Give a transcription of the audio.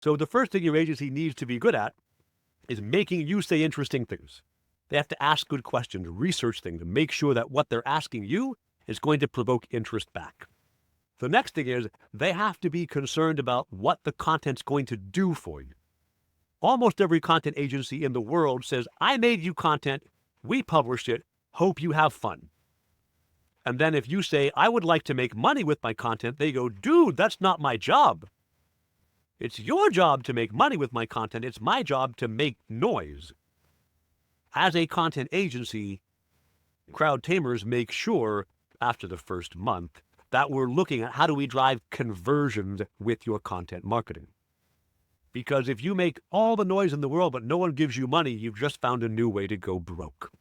So the first thing your agency needs to be good at is making you say interesting things. They have to ask good questions, research things, and make sure that what they're asking you is going to provoke interest back. The next thing is they have to be concerned about what the content's going to do for you. Almost every content agency in the world says, I made you content, we published it, hope you have fun. And then if you say, I would like to make money with my content, they go, dude, that's not my job. It's your job to make money with my content. It's my job to make noise. As a content agency, Crowd Tamers make sure after the first month that we're looking at how do we drive conversions with your content marketing. Because if you make all the noise in the world but no one gives you money, you've just found a new way to go broke.